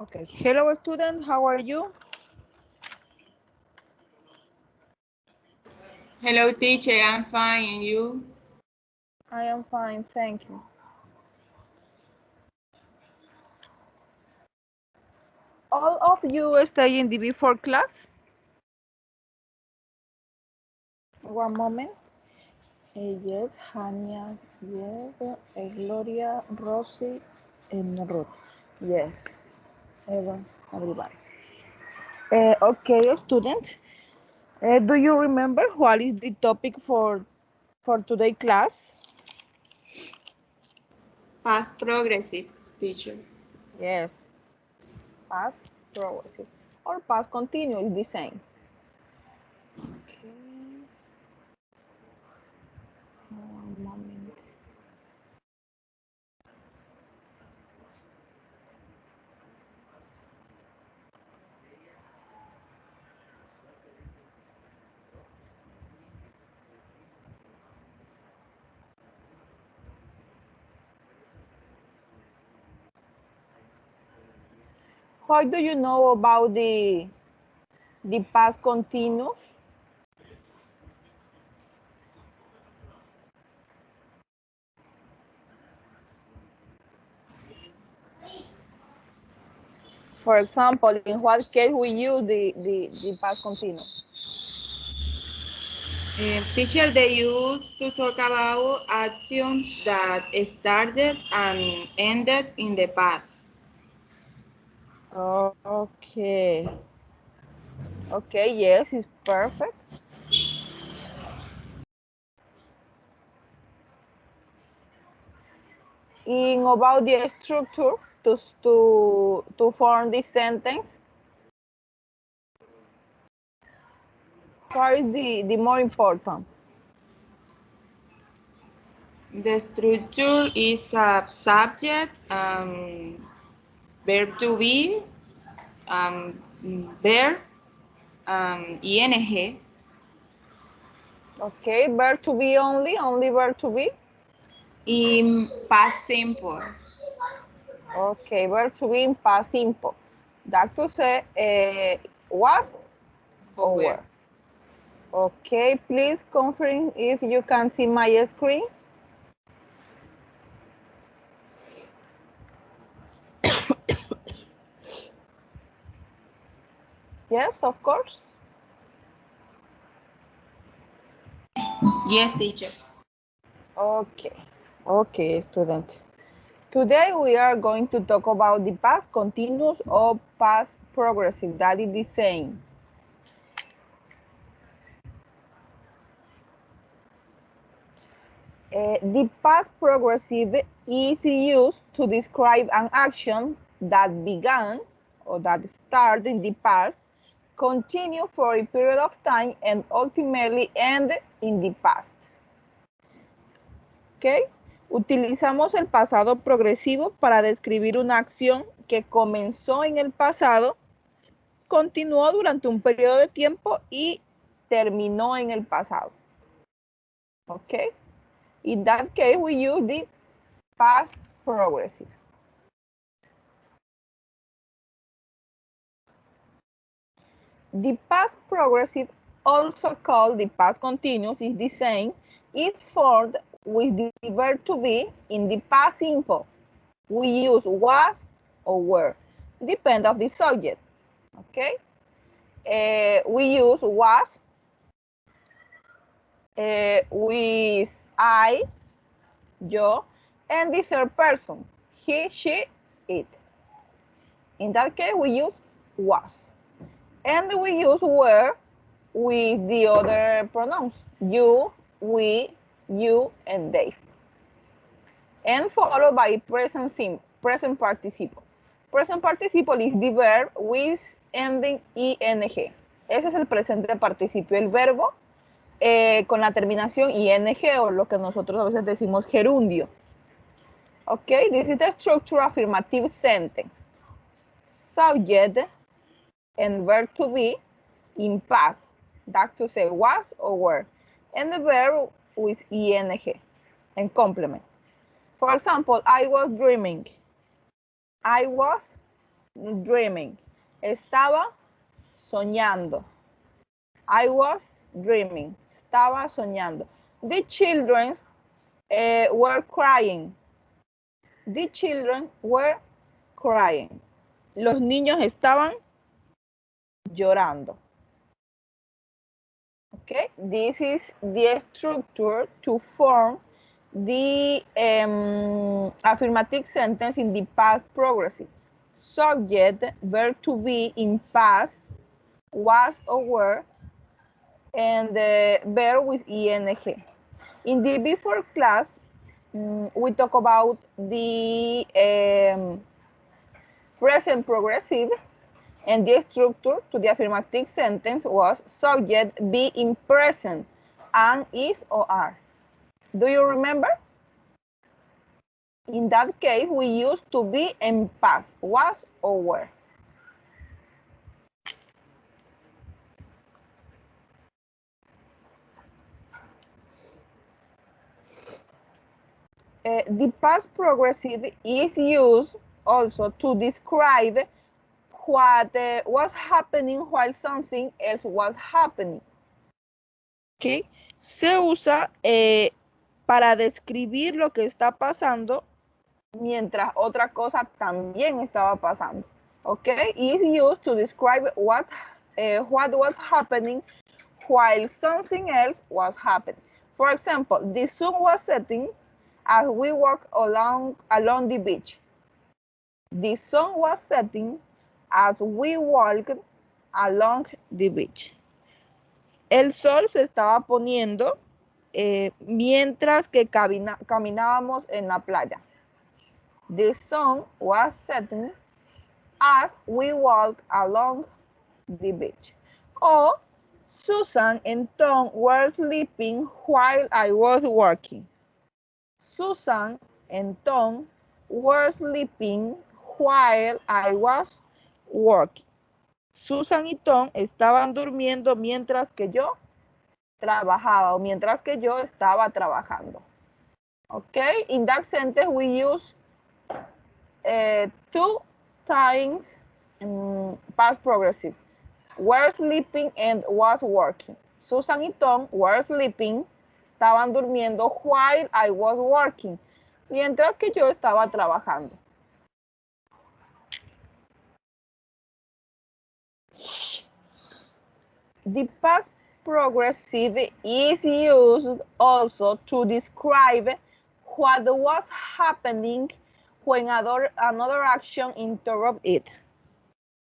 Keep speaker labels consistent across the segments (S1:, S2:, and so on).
S1: Okay, hello student, how are you?
S2: Hello, teacher. I'm fine. And you?
S1: I am fine, thank you. All of you stay in the before class? One moment. Yes, Hania, yes, Gloria, Rosie, and Ruth. Yes, everybody. Okay, student. Do you remember what is the topic for today class?
S2: Past progressive, teacher.
S1: Yes, past progressive or past continuous is the same. Okay, one moment. What do you know about the past continuous? For example, in what case we use the past continuous?
S2: Teacher, they used to talk about actions that started and ended in the past.
S1: Okay. Okay, yes, it's perfect. In about the structure to form this sentence, what is the more important?
S2: The structure is a subject, verb to be, um, verb, ing.
S1: Okay, verb to be only verb to be.
S2: In past simple.
S1: Okay, verb to be in past simple. That to say was or
S2: Over.
S1: were. Okay, please confirm if you can see my screen. Yes, of course.
S2: Yes, teacher.
S1: Okay, okay, students. Today we are going to talk about the past continuous or past progressive. That is the same. The past progressive is used to describe an action that began or that started in the past, continue for a period of time, and ultimately end in the past. ¿Okay? Utilizamos el pasado progresivo para describir una acción que comenzó en el pasado, continuó durante un periodo de tiempo y terminó en el pasado. Okay? In that case, we use the past progressive. The past progressive, also called the past continuous, is the same. It's formed with the verb to be in the past simple. We use was or were, depend of the subject. Okay? We use was with I, yo, and the third person, he, she, it. In that case, we use was. And we use were with the other pronouns, you, we, you, and they. And followed by present participle. Present participle is the verb with ending ing. Ese es el presente participio, el verbo con la terminación ing o lo que nosotros a veces decimos gerundio. Okay, this is the structure affirmative sentence. Subject and verb to be in past, that to say was or were, and the verb with ing and complement. For example, I was dreaming. I was dreaming. Estaba soñando. I was dreaming. Estaba soñando. The children were crying. The children were crying. Los niños estaban llorando. Okay, this is the structure to form the affirmative sentence in the past progressive. Subject, verb to be in past, was or were, and the verb with ing. In the before class, we talk about the present progressive, and the structure to the affirmative sentence was subject be in present and is or are. Do you remember? In that case, we used to be in past, was or were. The past progressive is used also to describe what was happening while something else was happening. Okay. Se usa para describir lo que está pasando mientras otra cosa también estaba pasando. Okay, is used to describe what was happening while something else was happening. For example, the sun was setting as we walked along the beach. The sun was setting as we walked along the beach. El sol se estaba poniendo mientras que caminábamos en la playa. The sun was setting as we walked along the beach. Or Susan and Tom were sleeping while I was working. Susan and Tom were sleeping while I was working. Susan y Tom estaban durmiendo mientras que yo trabajaba o mientras que yo estaba trabajando. Okay, in that sentence we use two times past progressive. Were sleeping and was working. Susan y Tom were sleeping, estaban durmiendo while I was working, mientras que yo estaba trabajando. The past progressive is used also to describe what was happening when another action interrupted it.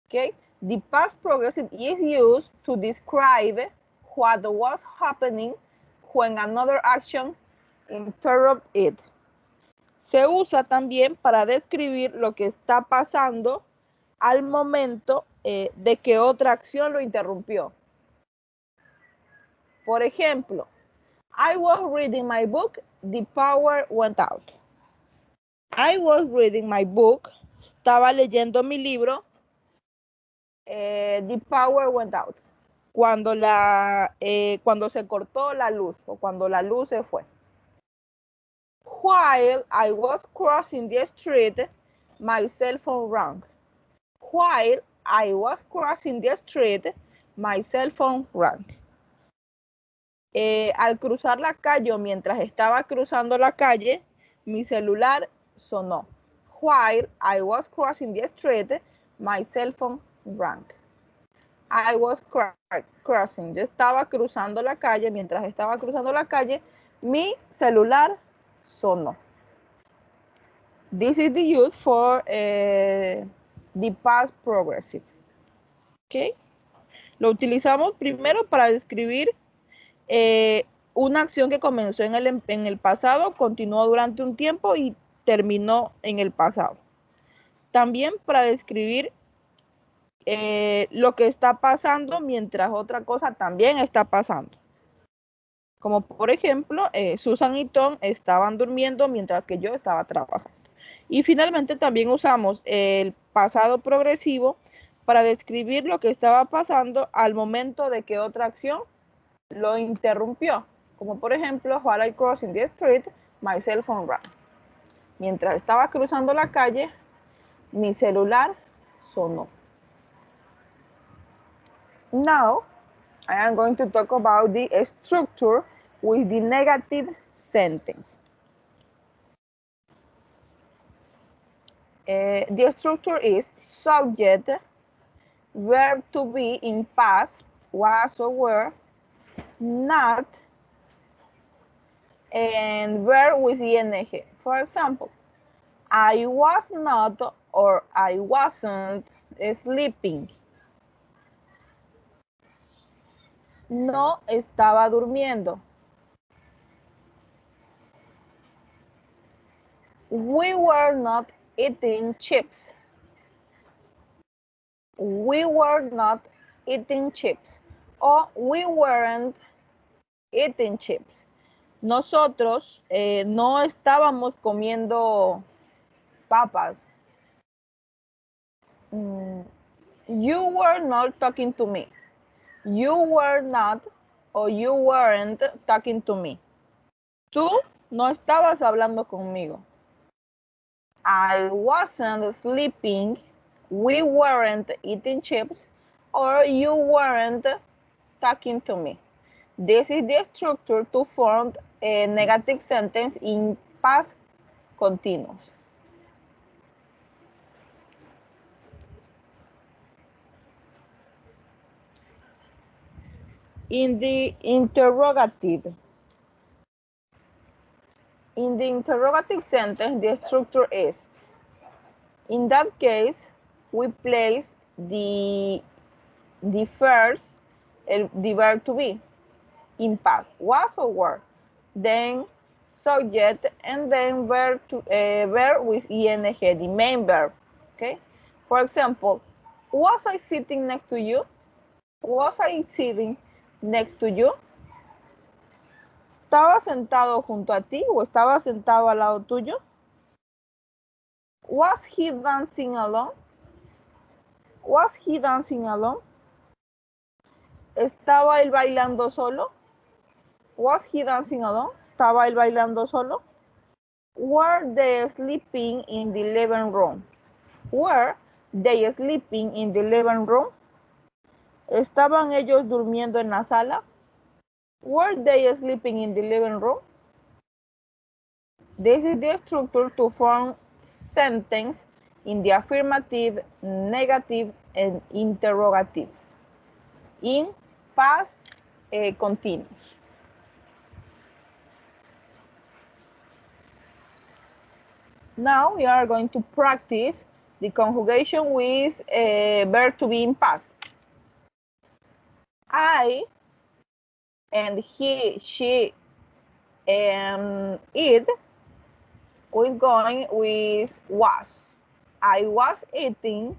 S1: Okay, the past progressive is used to describe what was happening when another action interrupted it. Se usa también para describir lo que está pasando al momento de que otra acción lo interrumpió. Por ejemplo, I was reading my book, the power went out. I was reading my book, estaba leyendo mi libro, the power went out. Cuando se cortó la luz o cuando la luz se fue. While I was crossing the street, my cell phone rang. While I was crossing the street, my cell phone rang. Al cruzar la calle o mientras estaba cruzando la calle, mi celular sonó. While I was crossing the street, my cell phone rang. I was crossing. Yo estaba cruzando la calle. Mientras estaba cruzando la calle, mi celular sonó. This is the use for the past progressive. Okay. Lo utilizamos primero para describir una acción que comenzó en el pasado, continuó durante un tiempo y terminó en el pasado. También para describir lo que está pasando mientras otra cosa también está pasando. Como por ejemplo, Susan y Tom estaban durmiendo mientras que yo estaba trabajando. Y finalmente también usamos el pasado progresivo para describir lo que estaba pasando al momento de que otra acción lo interrumpió. Como por ejemplo, while I crossing the street, my cell phone rang. Mientras estaba cruzando la calle, mi celular so no. Now, I am going to talk about the structure with the negative sentence. The structure is subject, verb to be in past, was or were, not, and verb with ing. For example, I was not or I wasn't sleeping. No estaba durmiendo. We were not eating chips. We were not eating chips. O we weren't eating chips. Nosotros no estábamos comiendo papas. You were not talking to me. You were not or you weren't talking to me. Tú no estabas hablando conmigo. I wasn't sleeping. We weren't eating chips. Or you weren't talking to me. This is the structure to form a negative sentence in past continuous. In the interrogative sentence, the structure is, in that case, we place the first, the verb to be, in past, was or were, then subject, and then verb with ing, the main verb, okay? For example, was I sitting next to you? Was I sitting next to you? ¿Estaba sentado junto a ti o estaba sentado al lado tuyo? Was he dancing alone? Was he dancing alone? ¿Estaba él bailando solo? Was he dancing alone? ¿Estaba él bailando solo? Were they sleeping in the living room? Were they sleeping in the living room? ¿Estaban ellos durmiendo en la sala? Were they sleeping in the living room? This is the structure to form sentence in the affirmative, negative, and interrogative in past continuous. Now we are going to practice the conjugation with verb to be in past. I and he, she, and it, we're going with was. I was eating,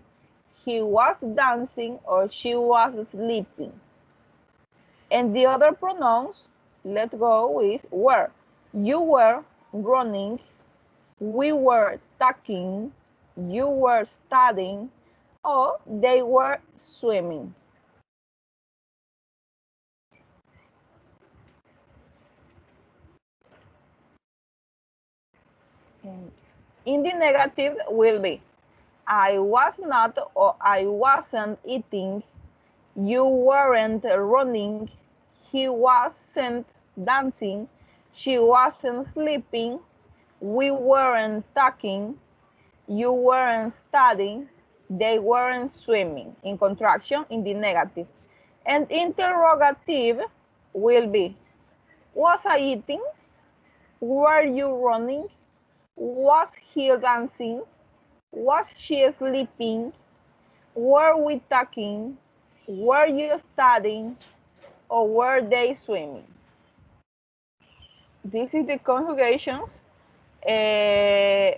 S1: he was dancing, or she was sleeping. And the other pronouns, let's go with were. You were running, we were talking, you were studying, or they were swimming. In the negative will be, I was not or I wasn't eating, you weren't running, he wasn't dancing, she wasn't sleeping, we weren't talking, you weren't studying, they weren't swimming. In contraction, in the negative. And interrogative will be, was I eating? Were you running? Was he dancing? Was she sleeping? Were we talking? Were you studying? Or were they swimming? This is the conjugations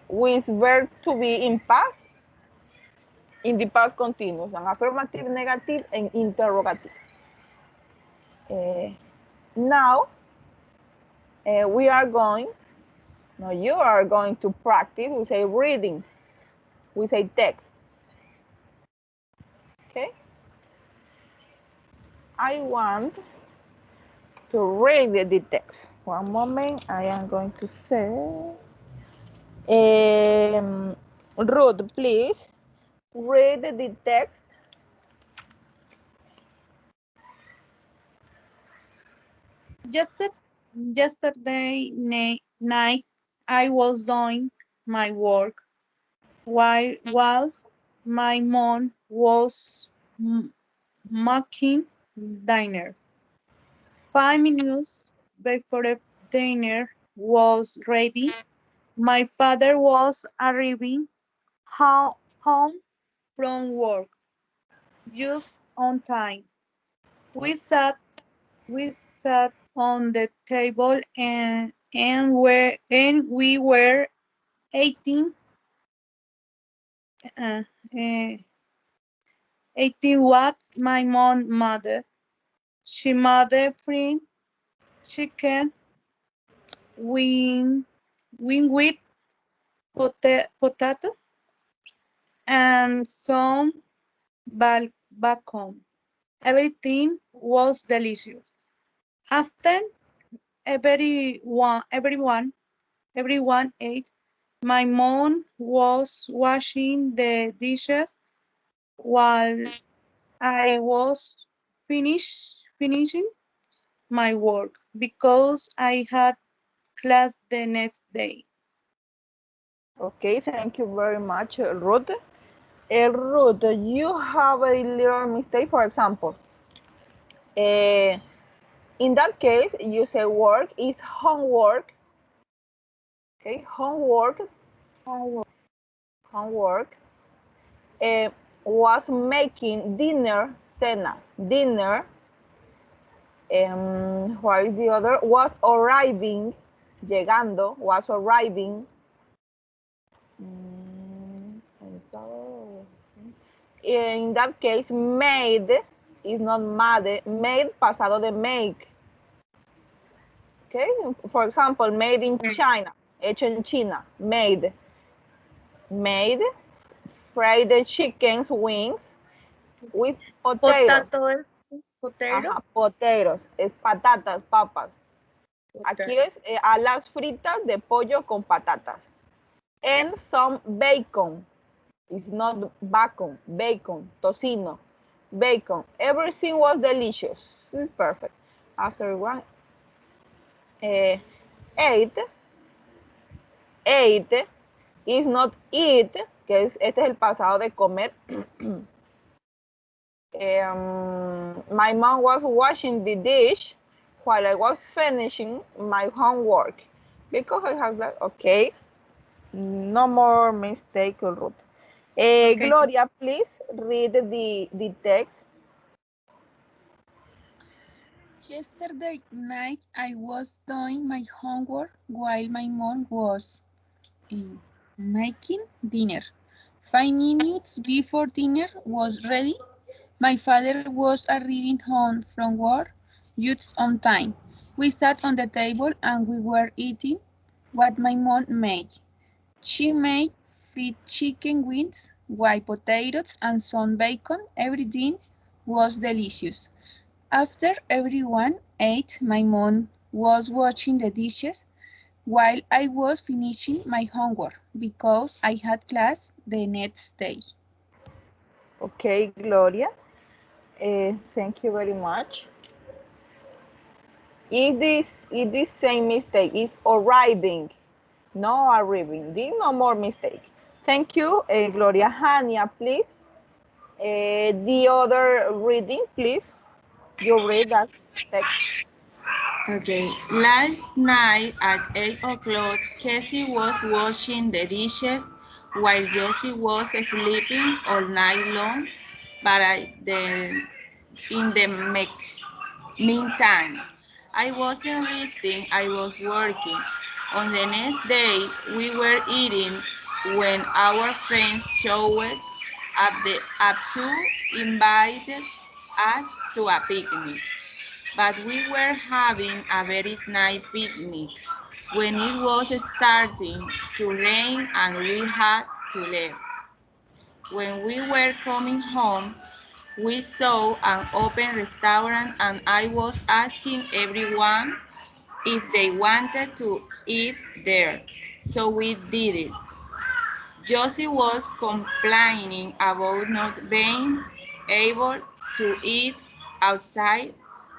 S1: with verb to be in past, in the past continuous, an affirmative, negative, and interrogative. Now, you are going to practice with a reading, with a text. Okay? I want to read the text. One moment, I am going to say, Ruth, please read the text.
S3: Yesterday night, I was doing my work while my mom was making dinner. 5 minutes before the dinner was ready, my father was arriving home from work just on time. We sat we sat on the table and we were eating uh, uh, 18 what my mom mother. She made fried chicken wing, wing with potato and some bacon. Everything was delicious. After everyone ate, my mom was washing the dishes while I was finishing my work because I had class the next day.
S1: Okay, thank you very much, Ruth. Ruth, you have a little mistake. For example, uh, in that case, you say work is homework. Okay, homework, homework uh, was making dinner, cena, dinner. What is the other? Was arriving, llegando, was arriving. In that case, made is not made, made pasado de make. Okay, for example, made in China, hecho en China, made fried chickens wings with potatoes.
S3: Potato es potato.
S1: Ajá, potatoes, es patatas, papas. Aquí
S3: Potato.
S1: es alas fritas de pollo con patatas. And some bacon. It's not bacon, bacon, tocino, bacon. Everything was delicious. It's perfect. After one, uh, ate, ate is not eat, que es, este es el pasado de comer. My mom was washing the dish while I was finishing my homework. Because I have that, okay. No more mistake, Ruth.
S3: Okay.
S1: Gloria, please read the text.
S4: Yesterday night I was doing my homework while my mom was eh, making dinner. 5 minutes before dinner was ready, my father was arriving home from work just on time. We sat on the table and we were eating what my mom made. She made fried chicken wings, white potatoes, and some bacon. Everything was delicious. After everyone ate, my mom was washing the dishes while I was finishing my homework because I had class the next day.
S1: Okay, Gloria. Thank you very much. Is this same mistake? Is arriving, no arriving. This no more mistake. Thank you, Gloria. Hania, please. The other reading, please. You read that text.
S2: Okay. Last night at 8 o'clock, Cassie was washing the dishes while Josie was sleeping all night long, but in the meantime, I wasn't resting, I was working. On the next day, we were eating when our friends showed up to invited us to a picnic. But we were having a very nice picnic when it was starting to rain and we had to leave. When we were coming home, we saw an open restaurant and I was asking everyone if they wanted to eat there. So we did it. Josie was complaining about not being able to eat outside,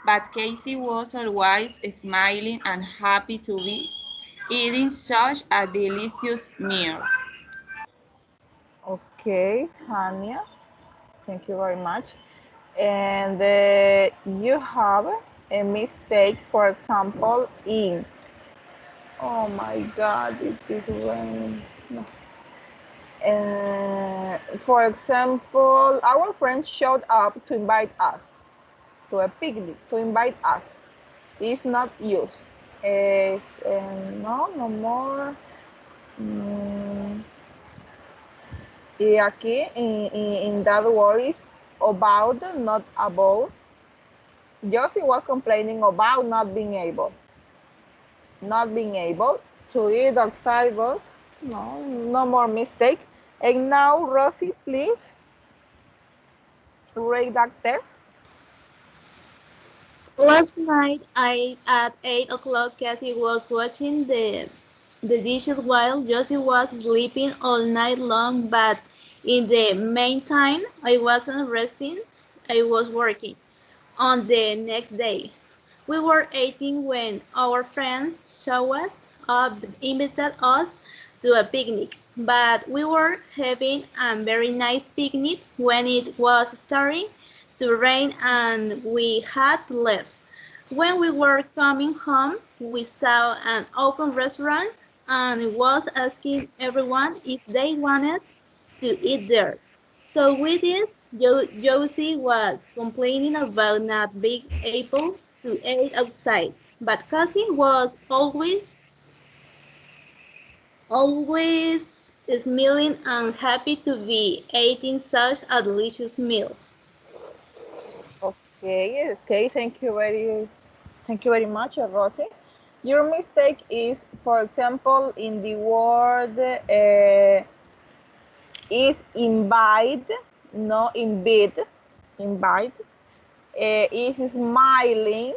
S2: but Casey was always smiling and happy to be eating such a delicious meal.
S1: Okay, Hania, thank you very much. And you have a mistake, for example, in, oh my God, it is raining. No. For example, our friend showed up to invite us to a picnic, to invite us. It's not used. No, no more. Mm, y aquí, in that word is about, not about. Josie was complaining about not being able to eat outside, but no, no more mistake. And now, Rosie, please read that text.
S5: Last night, at 8 o'clock, Kathy was washing the dishes while Josie was sleeping all night long, but in the meantime, I wasn't resting, I was working. On the next day, we were eating when our friends showed up, invited us to a picnic. But we were having a very nice picnic when it was starting to rain and we had to leave. When we were coming home, we saw an open restaurant and was asking everyone if they wanted to eat there. So with it, Josie was complaining about not being able to eat outside, but Cassie was always smiling and happy to be eating such a delicious meal.
S1: Okay, thank you very much, Rosie. Your mistake is, for example, in the word is invite, no invite, invite. Is smiling,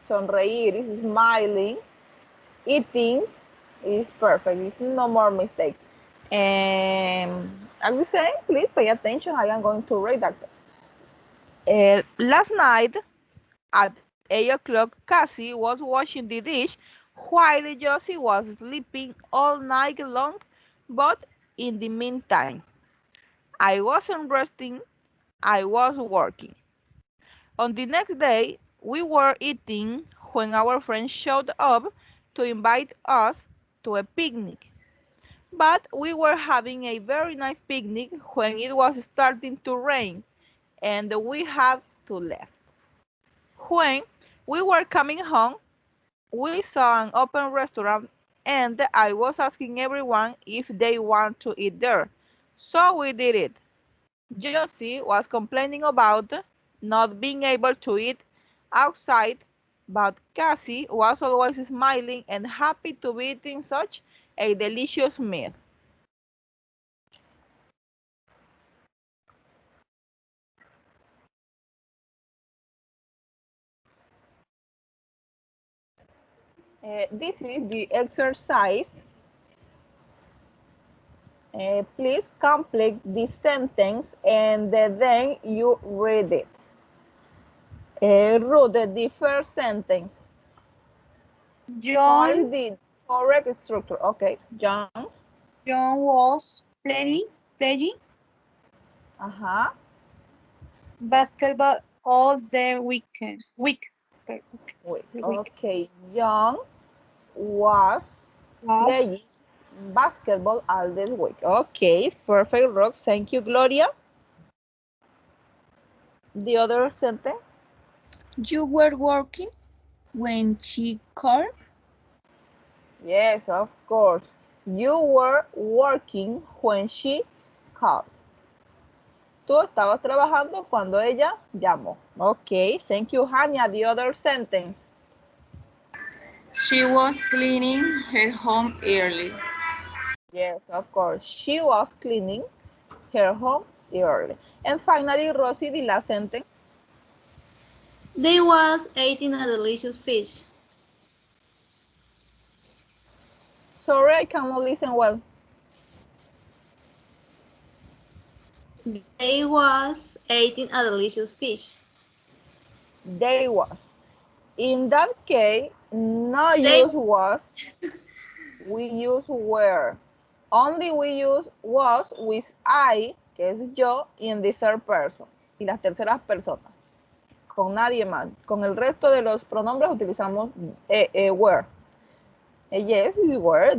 S1: sonreír is smiling, eating is perfect. It's no more mistakes. As we say, please pay attention. I am going to read that text. Last night at 8 o'clock, Cassie was washing the dish while Josie was sleeping all night long, but in the meantime, I wasn't resting, I was working. On the next day, we were eating when our friend showed up to invite us to a picnic. But we were having a very nice picnic when it was starting to rain and we had to leave. When we were coming home, we saw an open restaurant and I was asking everyone if they want to eat there. So we did it. Josie was complaining about not being able to eat outside, but Cassie was always smiling and happy to be eating such a delicious meal. This is the exercise. Please complete the sentence and then you read it. Ruth, the first sentence. What
S3: John
S1: is the correct structure? Okay, John's.
S3: John was playing
S1: Uh-huh.
S3: basketball all the week.
S1: Wait.
S3: The week
S1: Okay, John was
S3: was
S1: playing basketball all this week. Okay, perfect, Rox. Thank you, Gloria. The other sentence.
S4: You were working when she called.
S1: Yes, of course. You were working when she called. Tú estabas trabajando cuando ella llamó. Okay, thank you, Hania. The other sentence.
S2: She was cleaning her home early.
S1: Yes, of course. She was cleaning her home early. And finally, Rosie, the last sentence.
S5: They was eating a delicious fish.
S1: Sorry, I cannot listen well.
S5: They was eating a delicious fish.
S1: They was. In that case, no
S5: They
S1: use was, we use were. Only we use was with I, que es yo, y en the third person, y las terceras personas. Con nadie más. Con el resto de los pronombres utilizamos were. Yes,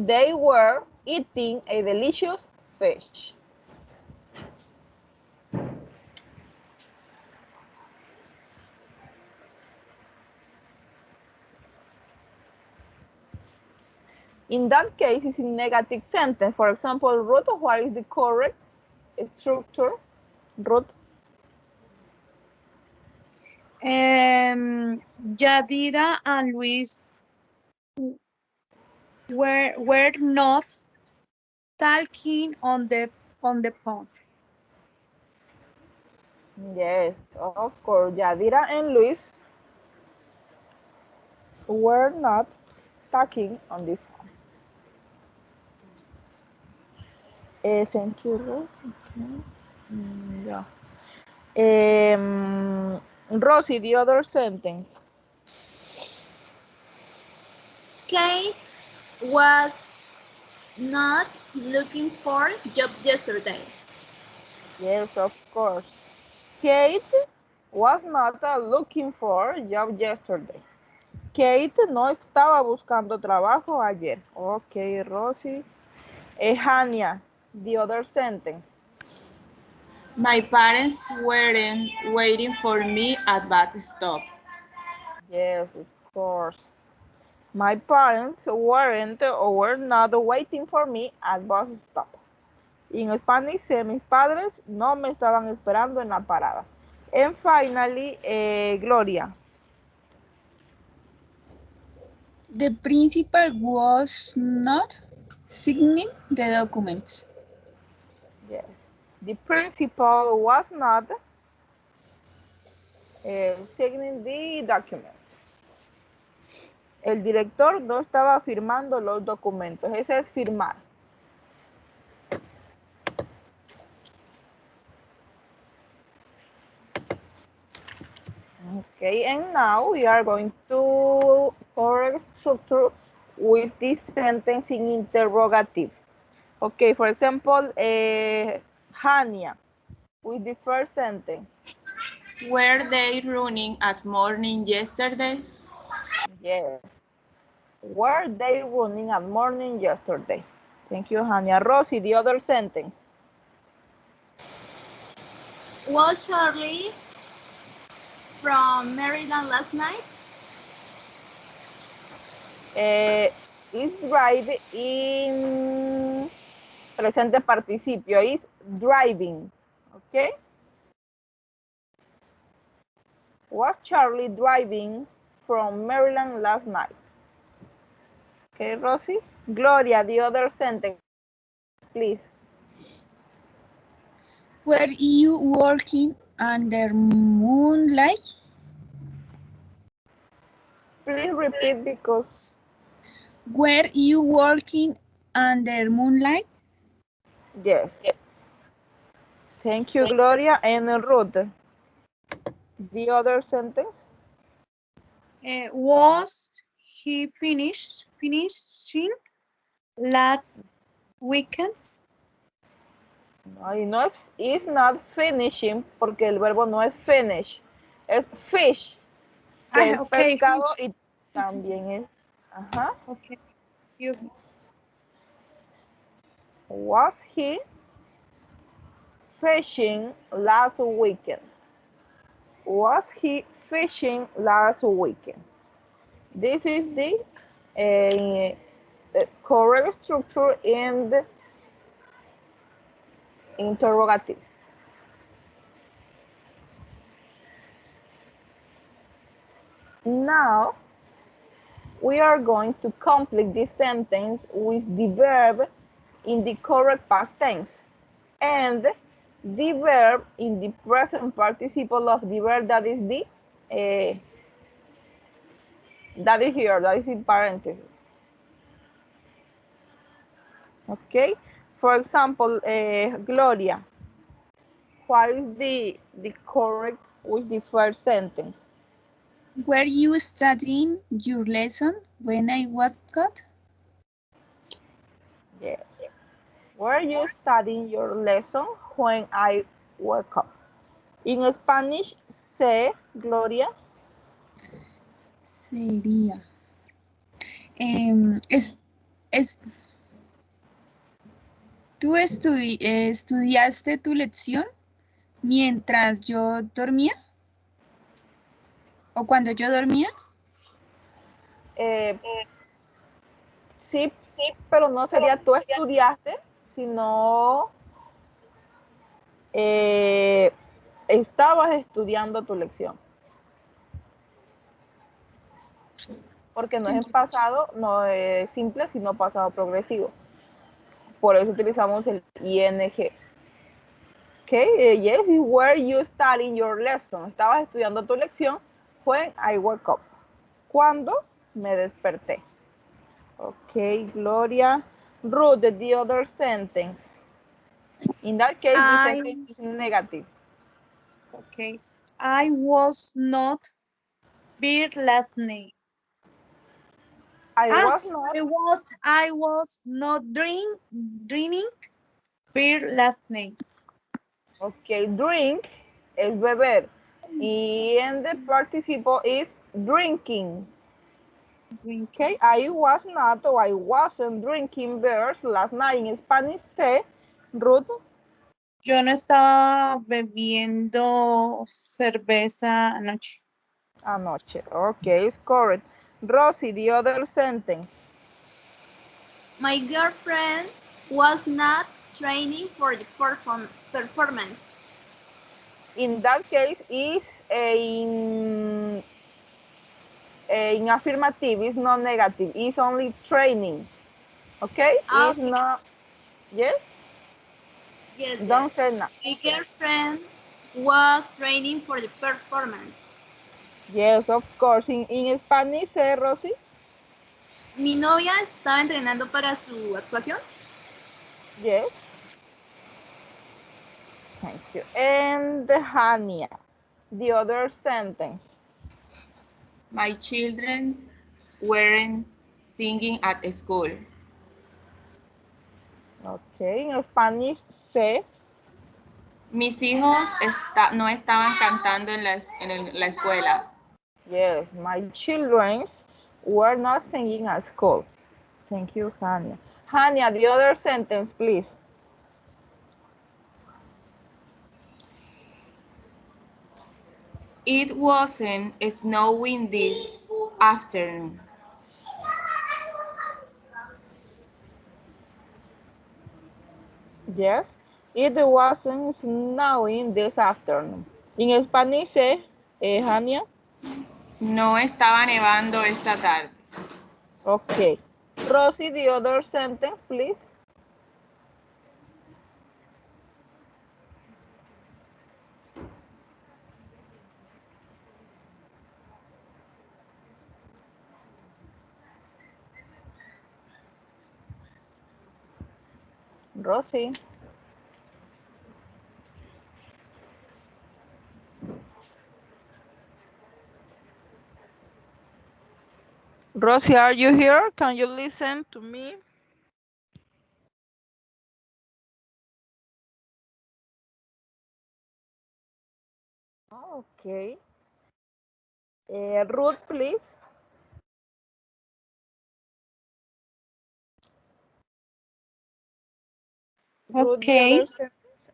S1: they were eating a delicious fish. In that case, it's in negative sentence. For example, Ruth, what is the correct structure? Ruth?
S3: Yadira and Luis were not talking on the phone.
S1: Yes, of course. Yadira and Luis were not talking on the phone. Thank you, Ruth. Yeah. Rosie, the other sentence.
S5: Kate was not looking for job yesterday.
S1: Yes, of course. Kate was not looking for a job yesterday. Kate no estaba buscando trabajo ayer. Okay, Rosie. Hania, the other sentence.
S2: My parents weren't waiting for me at bus stop.
S1: Yes, of course. My parents weren't or were not waiting for me at bus stop. In Spanish, mis padres no me estaban esperando en la parada. And finally, Gloria.
S4: The principal was not signing the documents.
S1: Yes. The principal was not signing the document. El director no estaba firmando los documentos. Ese es firmar. Okay, and now we are going to correct structure with this sentence in interrogative. Okay, for example, Hania, with the first sentence.
S2: Were they running at morning yesterday?
S1: Yes. Were they running at morning yesterday? Thank you, Hania. Rosie, the other sentence.
S5: Was Charlie from Maryland last night?
S1: Is drive in presente participio. Is driving. Okay. Was Charlie driving from Maryland last night? Okay, Rosie. Gloria, the other sentence, please.
S4: Were you working under moonlight?
S1: Please repeat because.
S4: Were you working under moonlight?
S1: Yes. Thank you, Gloria. And Ruth, the other sentence.
S3: Was he finishing last weekend?
S1: No, no es not finishing porque el verbo no es finish, es fish, que es
S3: Okay,
S1: pescado
S3: fish.
S1: y también es. Ajá.
S3: Okay, excuse me.
S1: Was he fishing last weekend? Was he fishing last weekend? This is the correct structure in the interrogative. Now, we are going to complete this sentence with the verb in the correct past tense and the verb in the present participle of the verb that is the that is here, that is in parentheses. Okay, for example, Gloria, what is the correct with the first sentence?
S4: Were you studying your lesson when I woke up?
S1: Yes. Were you studying your lesson when I woke up? In Spanish, sé, Gloria.
S4: Sería. Es, ¿Tú estudiaste tu lección mientras yo dormía? ¿O cuando yo dormía?
S1: Eh, sí, pero no sería tú estudiaste, sino estabas estudiando tu lección. Porque no es en pasado, no es simple, sino pasado progresivo. Por eso utilizamos el ing. Okay, yes, were you studying your lesson? Estabas estudiando tu lección when I woke up. Cuando me desperté. Okay, Gloria. Ruth, the other sentence. In that case, the sentence is negative.
S3: Okay. I was not beer last night.
S1: I
S3: was not drinking beer last night.
S1: Okay, drink es beber. Y en the participle is drinking. Okay, I was not or I wasn't drinking beers last night. In Spanish, say, Ruth.
S3: Yo no estaba bebiendo cerveza anoche.
S1: Anoche. Okay, it's correct. Rosie, the other sentence.
S5: My girlfriend was not training for the performance.
S1: In that case, is in affirmative, it's not negative, it's only training. Okay? It's
S5: Okay.
S1: not, yes?
S5: Yes,
S1: Don't
S5: yes.
S1: say no.
S5: My girlfriend was training for the performance.
S1: Yes, of course. In Spanish, say, Rosie.
S5: Mi novia estaba entrenando para su actuación.
S1: Yes. Thank you. And Hania, the other sentence.
S2: My children weren't singing at school.
S1: Okay, in Spanish, say.
S2: Mis hijos no estaban cantando en la escuela.
S1: Yes, my children were not singing at school. Thank you, Hania. Hania, the other sentence, please.
S2: It wasn't snowing this afternoon.
S1: Yes, it wasn't snowing this afternoon. In Spanish, say, Hania.
S2: No estaba nevando esta tarde.
S1: Okay. Rosie, the other sentence, please. Rosie. Rosie, are you here? Can you listen to me? Okay. Ruth, please. Ruth, the
S3: Okay.
S1: other sentence.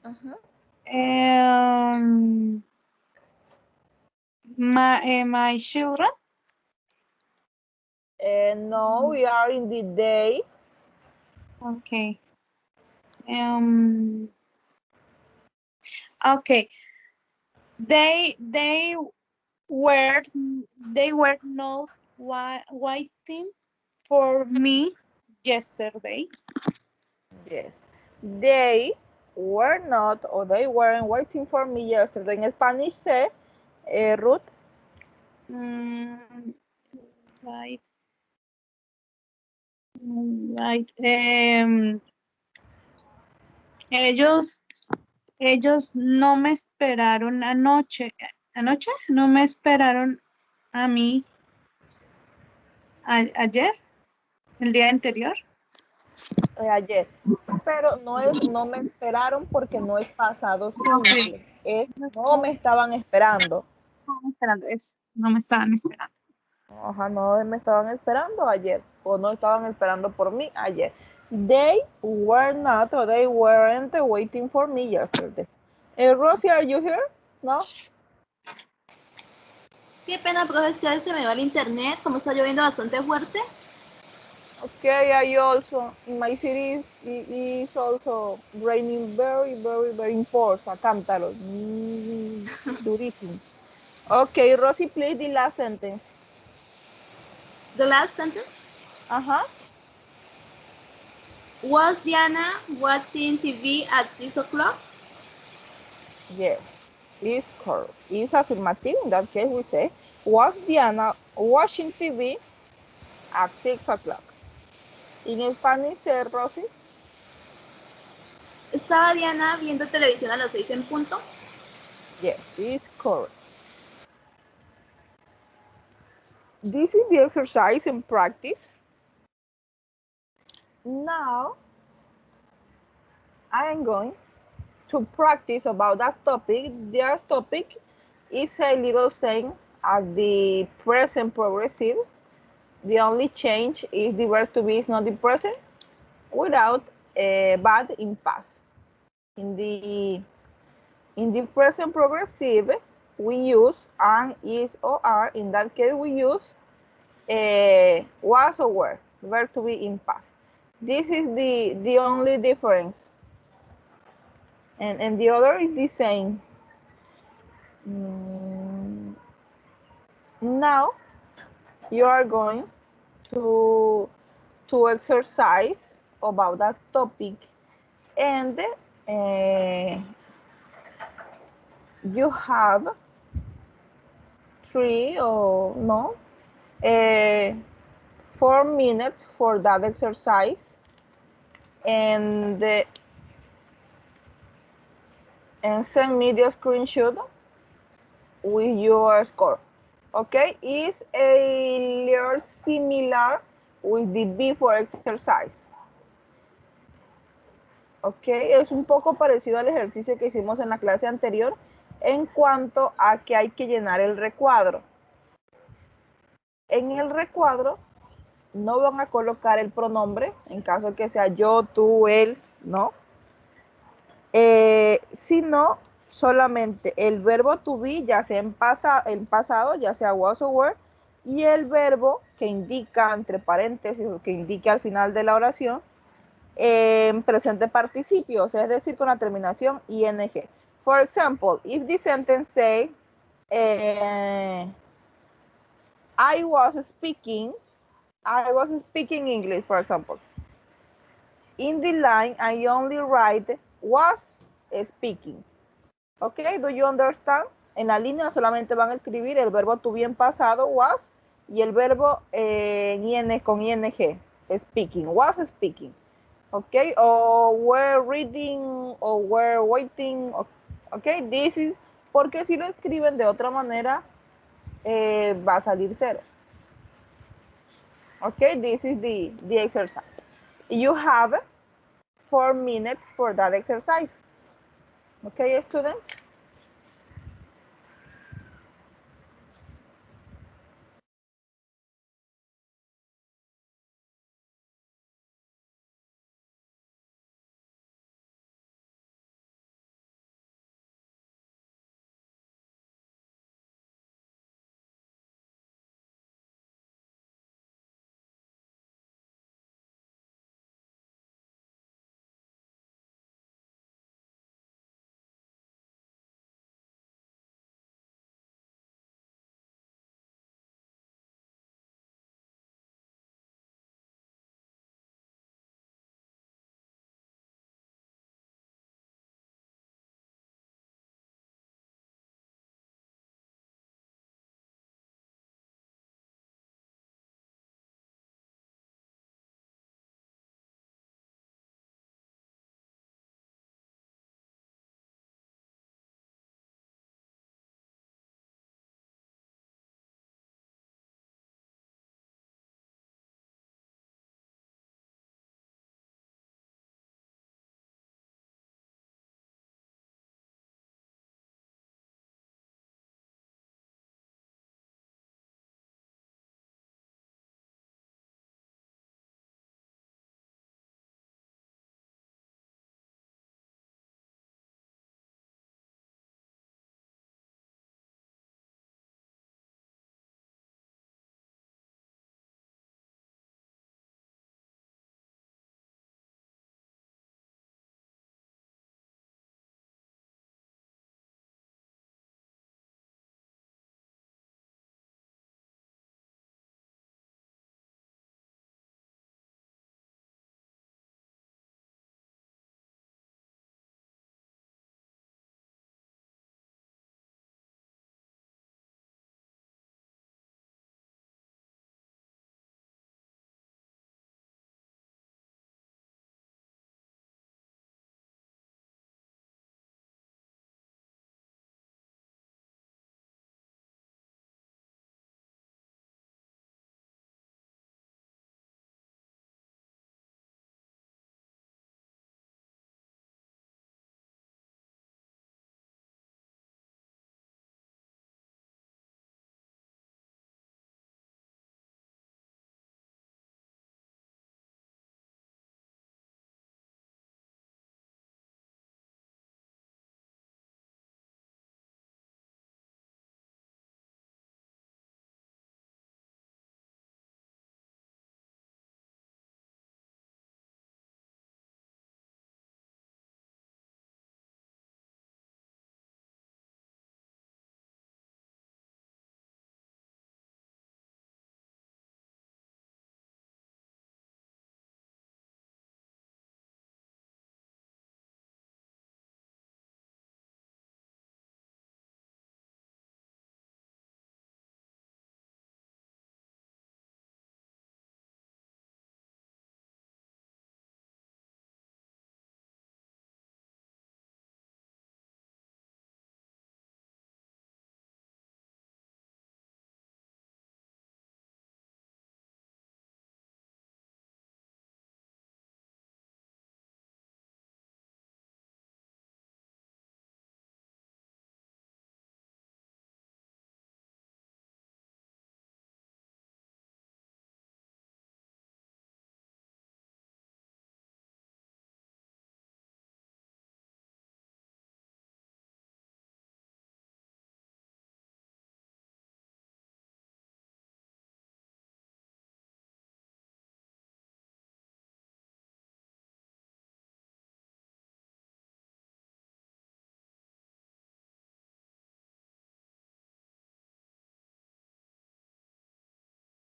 S3: My children.
S1: No, we are in the day.
S3: Okay. Okay. They were not waiting for me yesterday.
S1: Yes. They were not, or they weren't waiting for me yesterday. In Spanish, say, Ruth.
S3: Right. Ellos Ellos no me esperaron anoche no me esperaron a mí ayer, el día anterior.
S1: Ayer. Pero no me esperaron porque no es pasado
S3: Ok.
S1: simple. Es
S3: No
S1: no me estaban esperando.
S3: estaban esperando eso, no me estaban esperando.
S1: Ajá, no me estaban esperando ayer. O no estaban esperando por mí ayer. They were not or they weren't waiting for me yesterday. Rosie, are you here? No?
S5: Qué pena, profe, es que se me va el internet, como está lloviendo bastante fuerte.
S1: Okay, I also, in my city is also raining very, very, very in force, a cántaro, durísimo. Okay, Rosie, please the last sentence.
S5: The last sentence.
S1: Ajá.
S5: Was Diana watching TV at 6 o'clock?
S1: Yes, is correct. Is affirmative. In that case, we say, was Diana watching TV at 6 o'clock? In Spanish, Rosie?
S5: ¿Estaba Diana viendo televisión a las 6 en punto?
S1: Yes, is correct. This is the exercise in practice. Now, I am going to practice about that topic. This topic is a little same as the present progressive. The only change is the verb to be is not the present without but in past. In the present progressive, we use am, is, or are. In that case, we use was or were, verb to be in past. This is the only difference. And the other is the same. Now you are going to exercise about that topic, and you have 4 minutes for that exercise, and send me the screenshot with your score. Okay, it's a little similar with the before exercise. Ok, es un poco parecido al ejercicio que hicimos en la clase anterior en cuanto a que hay que llenar el recuadro. En el recuadro no van a colocar el pronombre, en caso que sea yo, tú, él, ¿no? Sino solamente el verbo to be, ya sea en pasado, ya sea was or were, y el verbo que indica entre paréntesis o que indique al final de la oración en presente participio, o sea, es decir, con la terminación ing. For example, if the sentence say, I was speaking English, for example. In the line, I only write was speaking. Okay, do you understand? En la línea solamente van a escribir el verbo to be en pasado, was, y el verbo con ing, speaking, was speaking. Okay, or we're reading, or we're waiting. Okay, this is, porque si lo escriben de otra manera, va a salir 0. Okay, this is the exercise. You have 4 minutes for that exercise. Okay, students?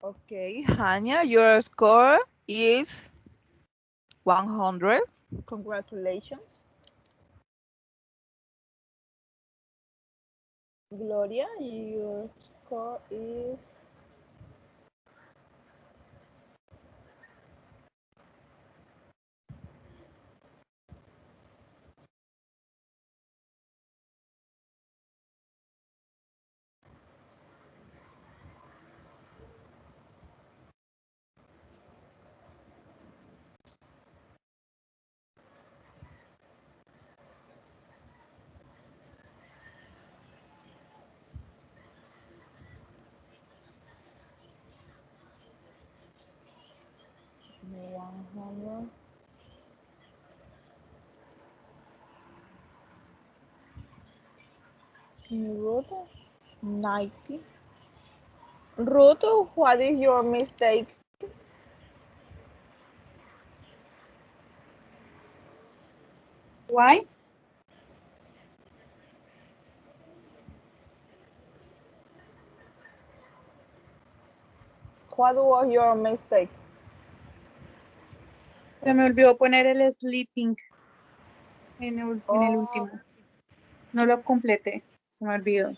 S1: Okay, Hanya, your score is 100. Congratulations. Gloria, your score is 100. Ruth, 90. Ruth, what is your mistake?
S3: Why?
S1: What was your mistake?
S3: Se me olvidó poner el sleeping en el
S1: Oh,
S3: último. No lo completé. Se me olvidó.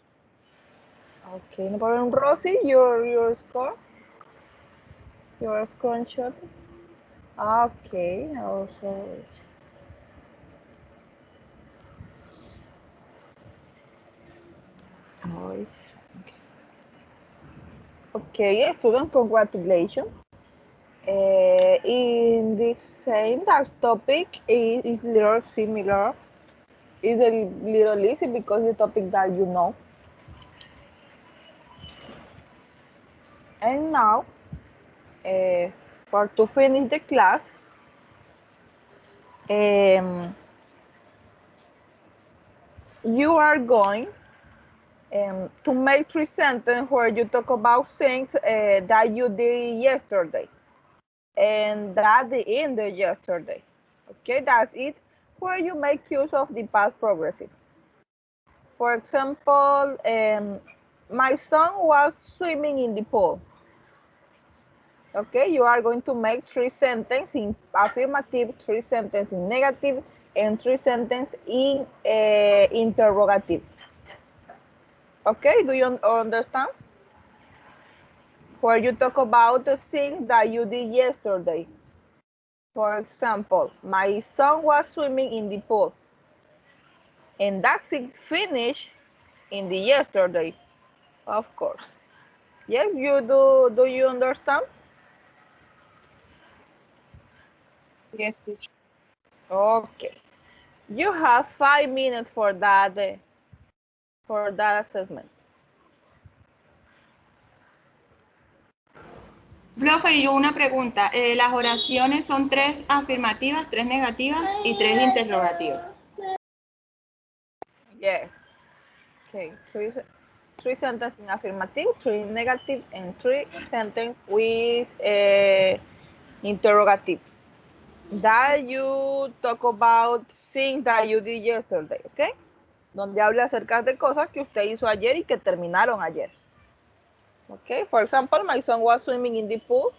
S1: okay, no problem. Rosie, your score? Your screenshot? Okay, also. Oh, okay, students, congratulations. In this same that topic is little similar. It's a little easy because the topic that you know. And now, uh, for to finish the class, um, you are going to make three sentences where you talk about things that you did yesterday and that the end of yesterday. Okay, that's it. Where you make use of the past progressive. For example, my son was swimming in the pool. Okay, you are going to make three sentences in affirmative, three sentences in negative, and three sentences in interrogative. Okay, do you understand? Where you talk about the things that you did yesterday. For example, my son was swimming in the pool. And that's it finished in the yesterday, of course. Yes, you do. Do you understand?
S3: Yes, teacher.
S1: Okay. You have 5 minutes for that assessment.
S2: Profe, y yo una pregunta. Las oraciones son 3 afirmativas, 3 negativas y 3 interrogativas.
S1: Yes. Okay. Three sentences in affirmative, three negative, and three sentences with interrogative. That you talk about things that you did yesterday, okay? Donde habla acerca de cosas que usted hizo ayer y que terminaron ayer. Okay, for example, my son was swimming in the pool.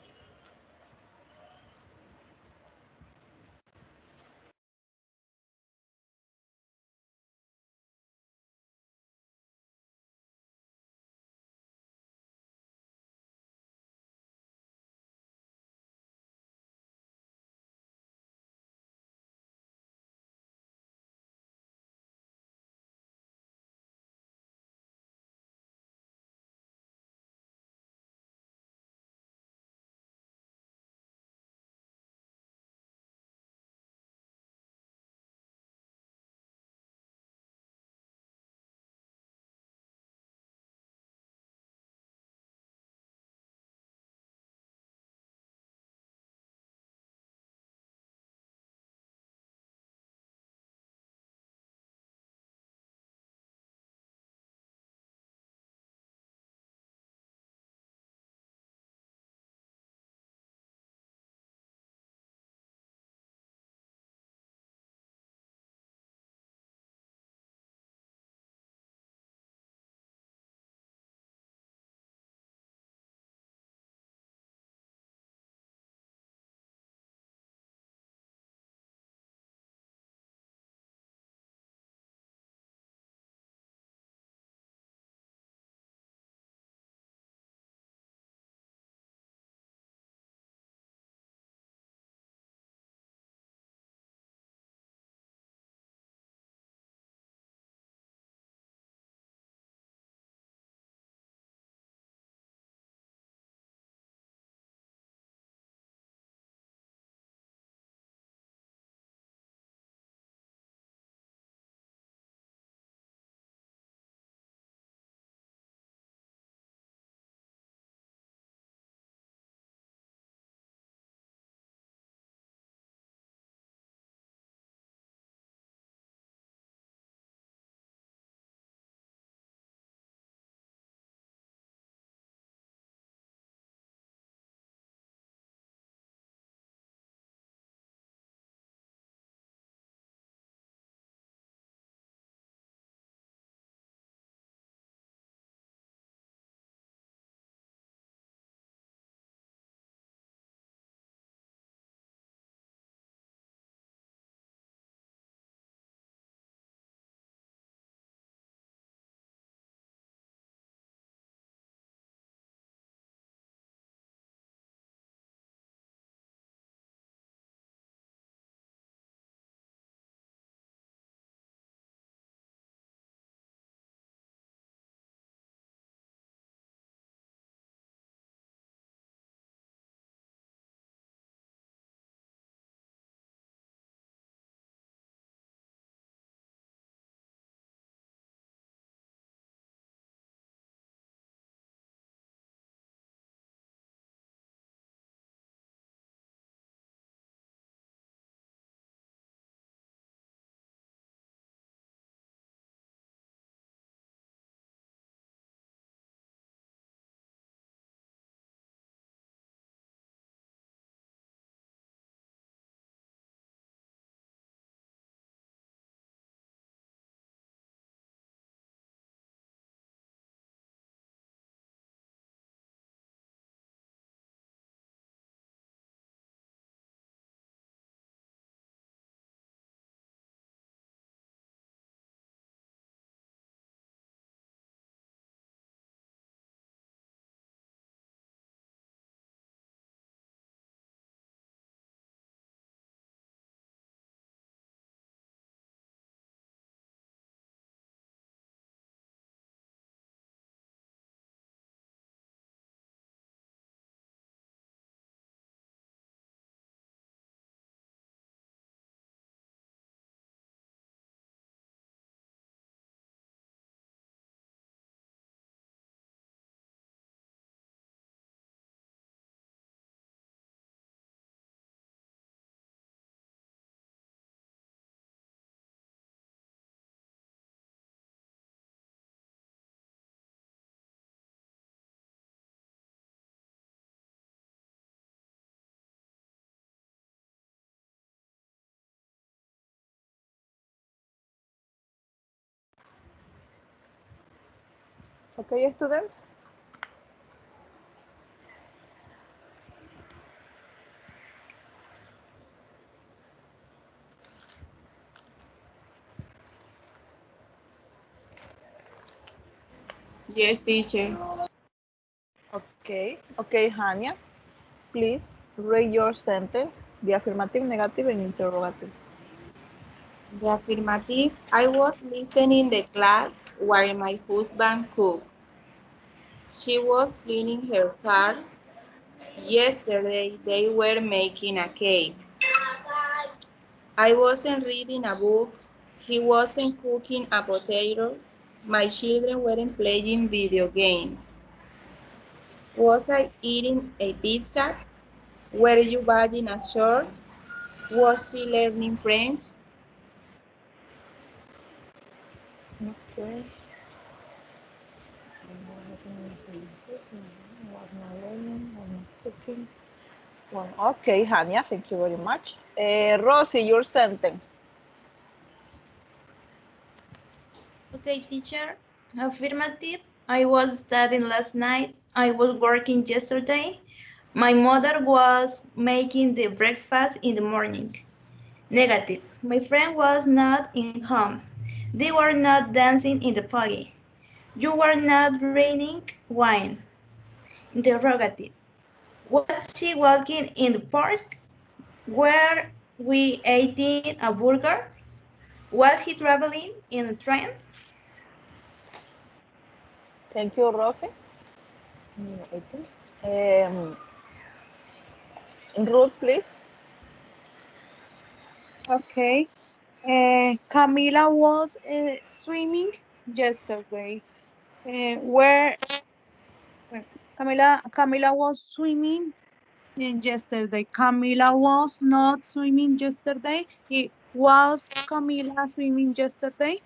S1: Okay, students?
S2: Yes, teacher.
S1: Okay, Hania, please read your sentence, the affirmative, negative, and interrogative.
S2: The affirmative. I was listening the class while my husband cooked. She was cleaning her car. Yesterday they were making a cake. I wasn't reading a book. He wasn't cooking a potatoes. My children weren't playing video games. Was I eating a pizza? Were you buying a shirt? Was she learning French?
S1: Okay. Okay, Hania, thank you very much. Rosie, your sentence.
S5: Okay, teacher. Affirmative. I was studying last night. I was working yesterday. My mother was making the breakfast in the morning. Negative. My friend was not in home. They were not dancing in the party. You were not drinking wine. Interrogative. Was she walking in the park? Were we eating a burger? Was he traveling in a train?
S1: Thank you, Rosie. Um, Ruth, please.
S3: Okay. Camila was swimming yesterday. Where well, Camila was swimming yesterday. Camila was not swimming yesterday. It was Camila swimming yesterday.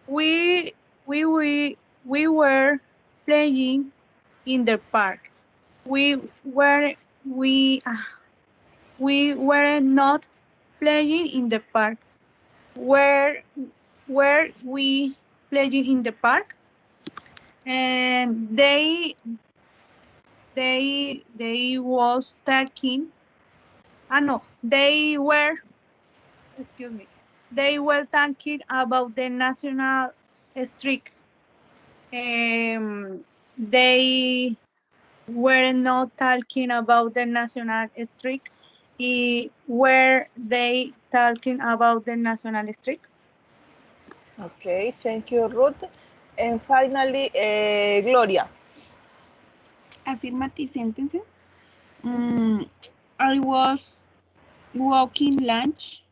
S3: We we we we were playing in the park. We were we we were not playing in the park. Where were we playing in the park? And they was talking. No, they were, excuse me, they were talking about the national streak. They were not talking about the national streak. Were they talking about the national streak?
S1: Okay, thank you, Ruth. And finally, Gloria.
S4: Affirmative sentences. I was walking lunch.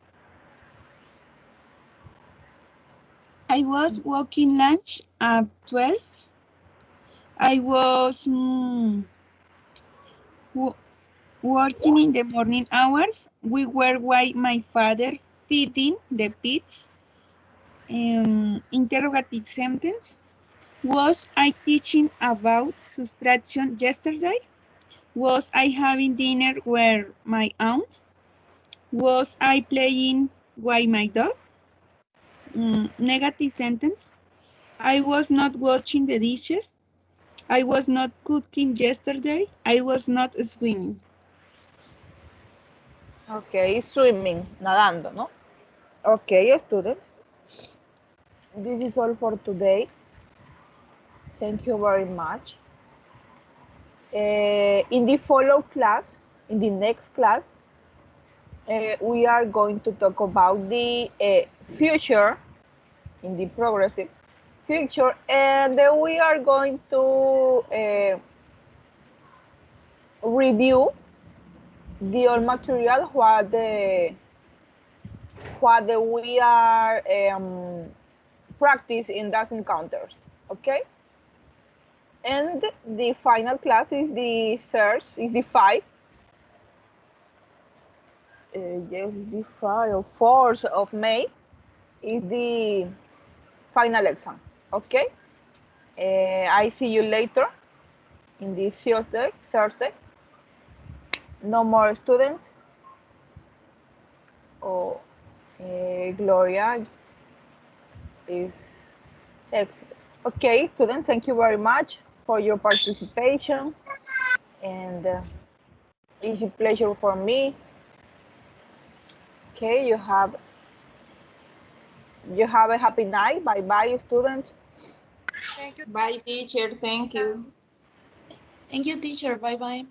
S4: I was walking lunch at 12. I was working in the morning hours. We were with my father feeding the pigs. Interrogative sentence. Was I teaching about subtraction yesterday? Was I having dinner with my aunt? Was I playing with my dog? Negative sentence. I was not washing the dishes. I was not cooking yesterday. I was not swimming.
S1: Okay, swimming, nadando, ¿no? Okay, students. This is all for today. Thank you very much. In the follow class, in the next class, we are going to talk about the future in the progressive future, and we are going to review the old material what we are practice in those encounters. Okay, and the final class is the first, is the 5. Yes, the 5 or 4th of May is the final exam. Okay, I see you later in the Thursday. No more students. Oh, Gloria is excellent. Okay, students, thank you very much for your participation, and it's a pleasure for me. Okay, you have a happy night. Bye bye, students.
S3: Thank you.
S2: Bye, teacher. Thank you.
S5: Thank you, teacher. Bye bye.